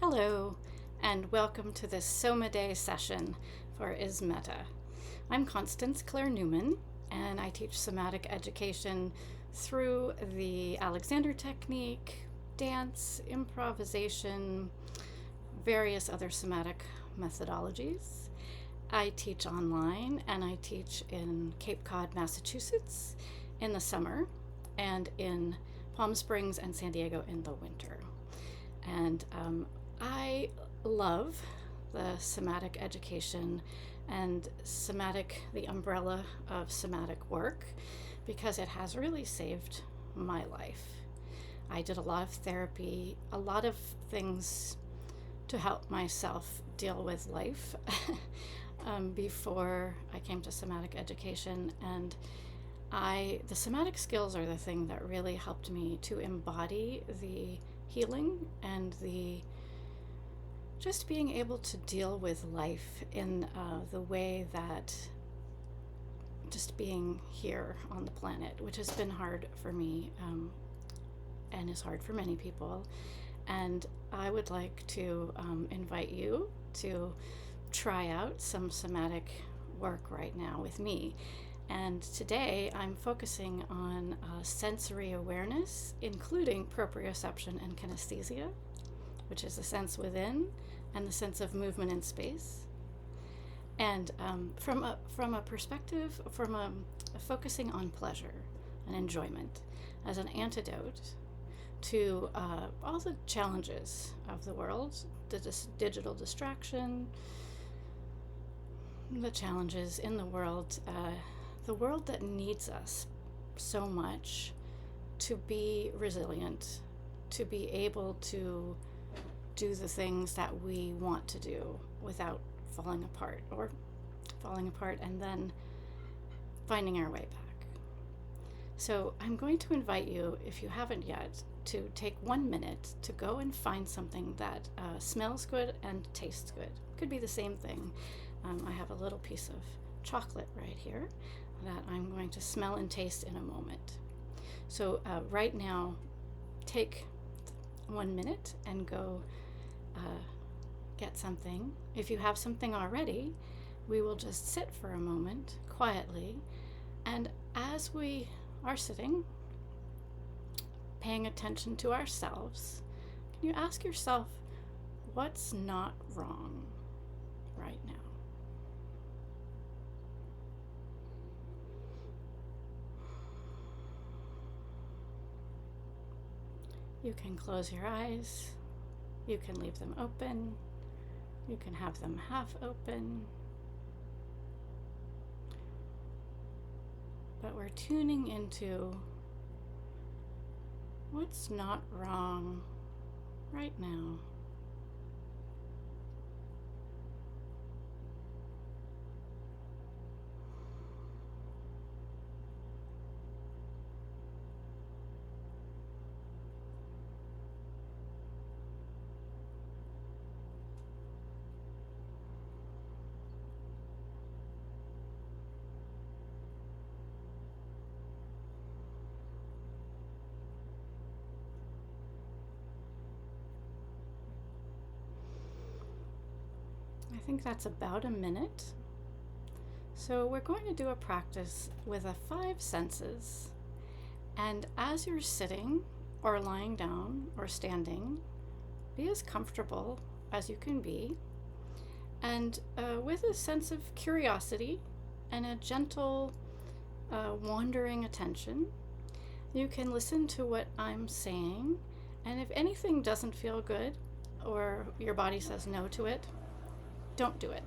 Hello, and welcome to this Soma Day session for Is Meta. I'm Constance Clare Newman, and I teach somatic education through the Alexander technique, dance, improvisation, various other somatic methodologies. I teach online, and I teach in Cape Cod, Massachusetts in the summer, and in Palm Springs and San Diego in the winter. And I love the somatic education and the umbrella of somatic work, because it has really saved my life. I did a lot of therapy, a lot of things to help myself deal with life before I came to somatic education. And the somatic skills are the thing that really helped me to embody the healing and just being able to deal with life in the way that just being here on the planet, which has been hard for me and is hard for many people. And I would like to invite you to try out some somatic work right now with me. And today I'm focusing on sensory awareness, including proprioception and kinesthesia, which is the sense within and the sense of movement in space. And from a perspective, focusing on pleasure and enjoyment as an antidote to all the challenges of the world, the digital distraction, the challenges in the world that needs us so much to be resilient, to be able to do the things that we want to do without falling apart and then finding our way back. So I'm going to invite you, if you haven't yet, to take 1 minute to go and find something that smells good and tastes good. Could be the same thing. I have a little piece of chocolate right here that I'm going to smell and taste in a moment. So right now, take 1 minute and go get something. If you have something already, we will just sit for a moment quietly, and as we are sitting, paying attention to ourselves, can you ask yourself, what's not wrong right now? You can close your eyes, you can leave them open, you can have them half open, but we're tuning into what's not wrong right now. I think that's about a minute. So we're going to do a practice with the 5 senses. And as you're sitting or lying down or standing, be as comfortable as you can be, and with a sense of curiosity and a gentle wandering attention, you can listen to what I'm saying. And if anything doesn't feel good or your body says no to it, don't do it,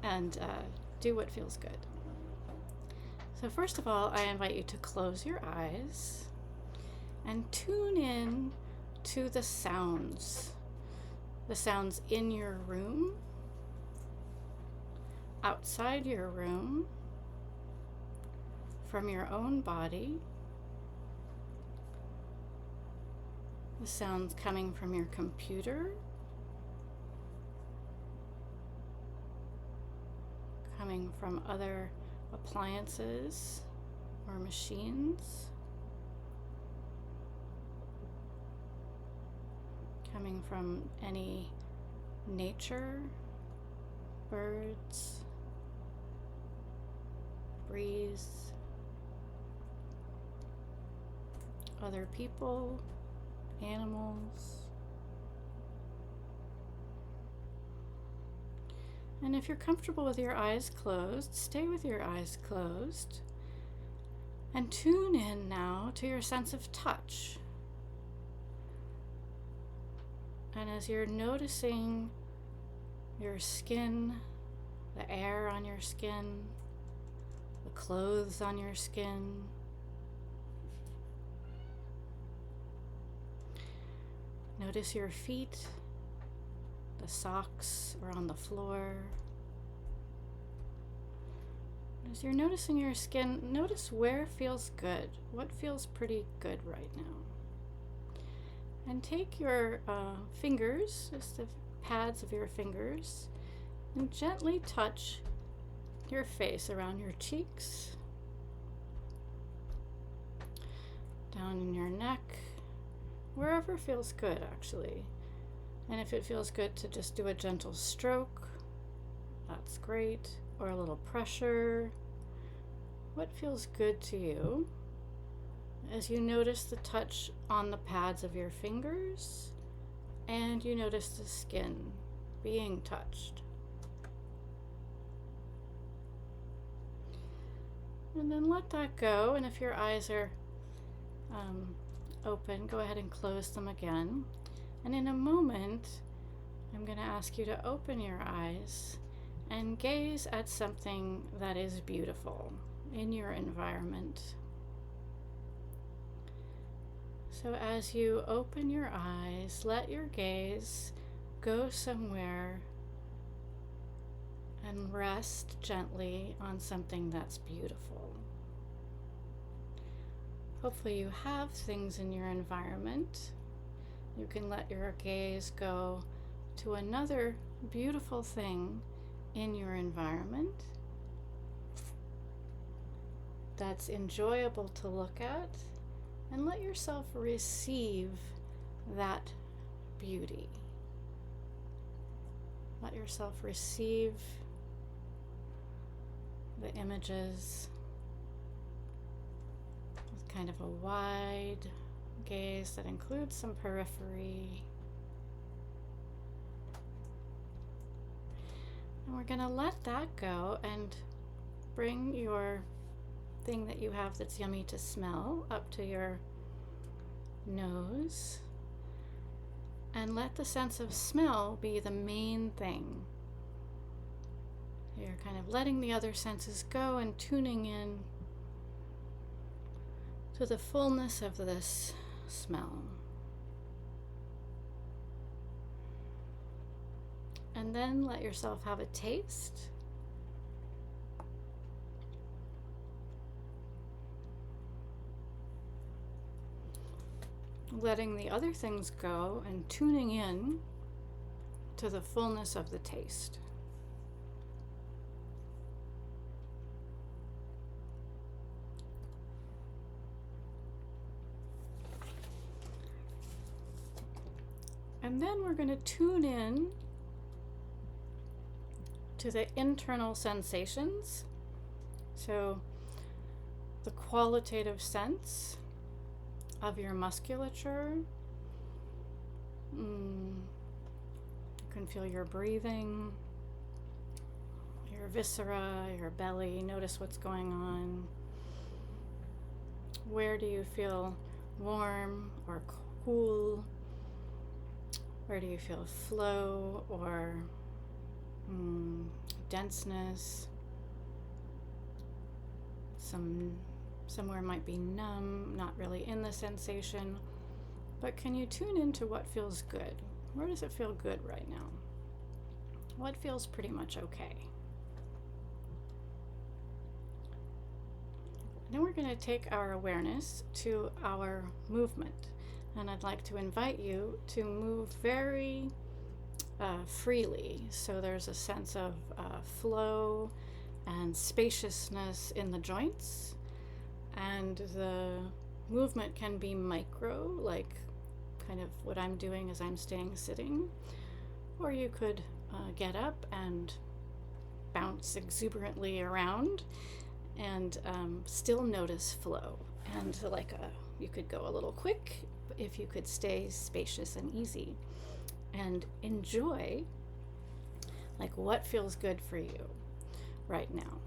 and do what feels good. So first of all, I invite you to close your eyes and tune in to the sounds in your room, outside your room, from your own body, the sounds coming from your computer, coming from other appliances or machines, coming from any nature, birds, breeze, other people, animals. And if you're comfortable with your eyes closed, stay with your eyes closed and tune in now to your sense of touch. And as you're noticing your skin, the air on your skin, the clothes on your skin, notice your feet, the socks are on the floor. As you're noticing your skin, notice where feels good, what feels pretty good right now. And take your fingers, just the pads of your fingers, and gently touch your face around your cheeks, down in your neck, wherever feels good actually. And if it feels good to just do a gentle stroke, that's great, or a little pressure. What feels good to you? As you notice the touch on the pads of your fingers, and you notice the skin being touched. And then let that go, and if your eyes are open, go ahead and close them again. And in a moment, I'm going to ask you to open your eyes and gaze at something that is beautiful in your environment. So as you open your eyes, let your gaze go somewhere and rest gently on something that's beautiful. Hopefully you have things in your environment. You can let your gaze go to another beautiful thing in your environment that's enjoyable to look at, and let yourself receive that beauty. Let yourself receive the images with kind of a wide gaze that includes some periphery. And we're going to let that go and bring your thing that you have that's yummy to smell up to your nose, and let the sense of smell be the main thing. You're kind of letting the other senses go and tuning in to the fullness of this smell. And then let yourself have a taste. Letting the other things go and tuning in to the fullness of the taste. And then we're going to tune in to the internal sensations. So the qualitative sense of your musculature. You can feel your breathing, your viscera, your belly. Notice what's going on. Where do you feel warm or cool? Where do you feel flow or denseness? Somewhere might be numb, not really in the sensation, but can you tune into what feels good? Where does it feel good right now? What feels pretty much okay? Then we're going to take our awareness to our movement, and I'd like to invite you to move very freely. So there's a sense of flow and spaciousness in the joints, and the movement can be micro, like kind of what I'm doing is I'm staying sitting, or you could get up and bounce exuberantly around and still notice flow. And you could go a little quick if you could stay spacious and easy, and enjoy what feels good for you right now.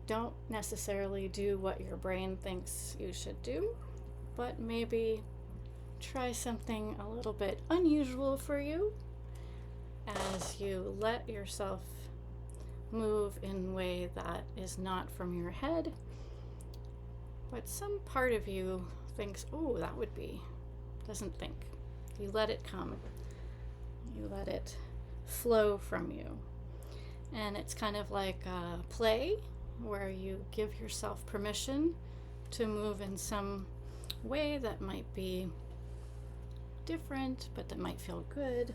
Don't necessarily do what your brain thinks you should do, but maybe try something a little bit unusual for you as you let yourself move in a way that is not from your head, but some part of you thinks, oh, that would be, doesn't think. You let it come. You let it flow from you. And it's kind of like a play where you give yourself permission to move in some way that might be different, but that might feel good.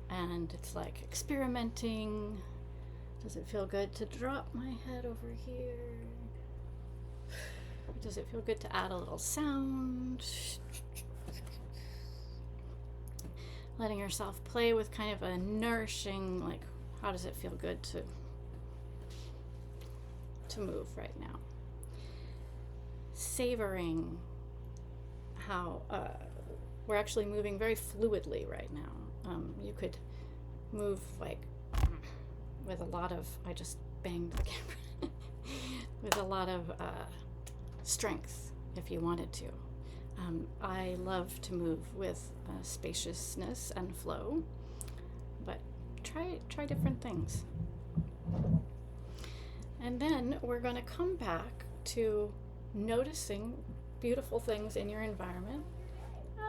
And it's like experimenting. Does it feel good to drop my head over here? Does it feel good to add a little sound? Letting yourself play with kind of a nourishing, how does it feel good to move right now? Savoring how we're actually moving very fluidly right now. You could move with a lot of, I just banged the camera, with a lot of strength if you wanted to. I love to move with spaciousness and flow, but try different things. And then we're going to come back to noticing beautiful things in your environment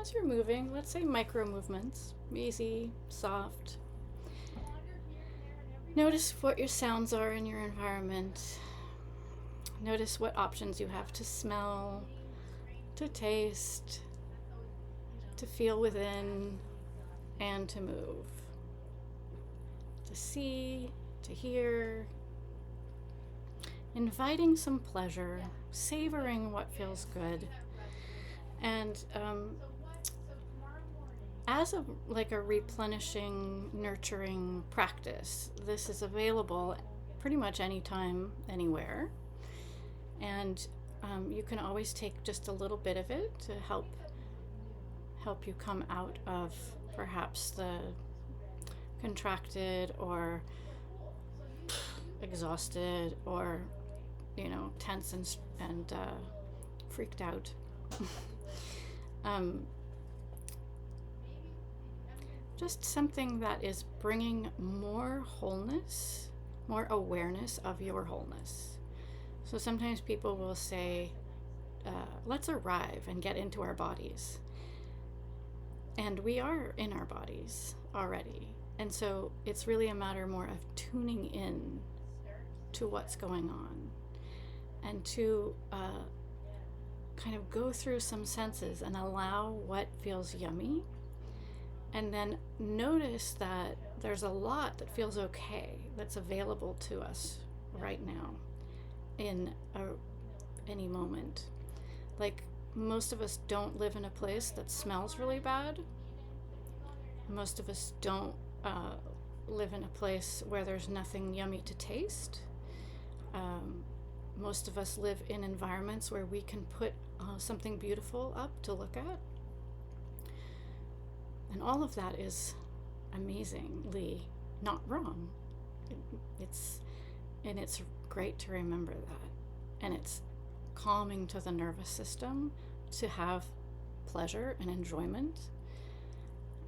as you're moving. Let's say micro movements, easy, soft. Notice what your sounds are in your environment. Notice what options you have to smell, to taste, to feel within, and to move. To see, to hear. Inviting some pleasure, savoring what feels good. And as a replenishing, nurturing practice, this is available pretty much anytime, anywhere. And you can always take just a little bit of it to help you come out of perhaps the contracted or exhausted or tense and freaked out. Just something that is bringing more wholeness, more awareness of your wholeness. So sometimes people will say, let's arrive and get into our bodies. And we are in our bodies already. And so it's really a matter more of tuning in to what's going on and to kind of go through some senses and allow what feels yummy, and then notice that there's a lot that feels okay that's available to us right now in any moment. Most of us don't live in a place that smells really bad. Most of us don't live in a place where there's nothing yummy to taste. Most of us live in environments where we can put something beautiful up to look at. And all of that is amazingly not wrong. It's great to remember that. And it's calming to the nervous system to have pleasure and enjoyment.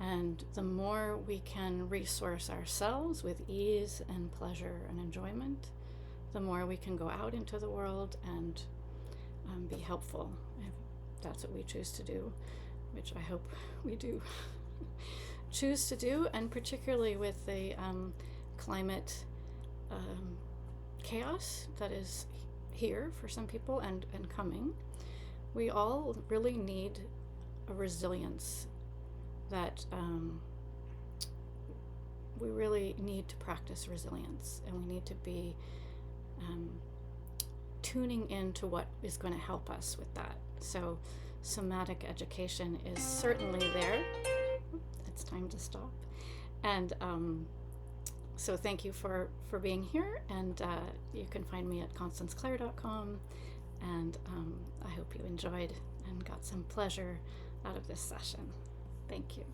And the more we can resource ourselves with ease and pleasure and enjoyment, the more we can go out into the world and be helpful, if that's what we choose to do, which I hope we do choose to do. And particularly with the climate chaos that is here for some people and coming, we all really need a resilience that we really need to practice resilience, and we need to be tuning into what is going to help us with that. So somatic education is certainly there. It's time to stop. And so thank you for being here, and you can find me at constanceclaire.com, and I hope you enjoyed and got some pleasure out of this session. Thank you.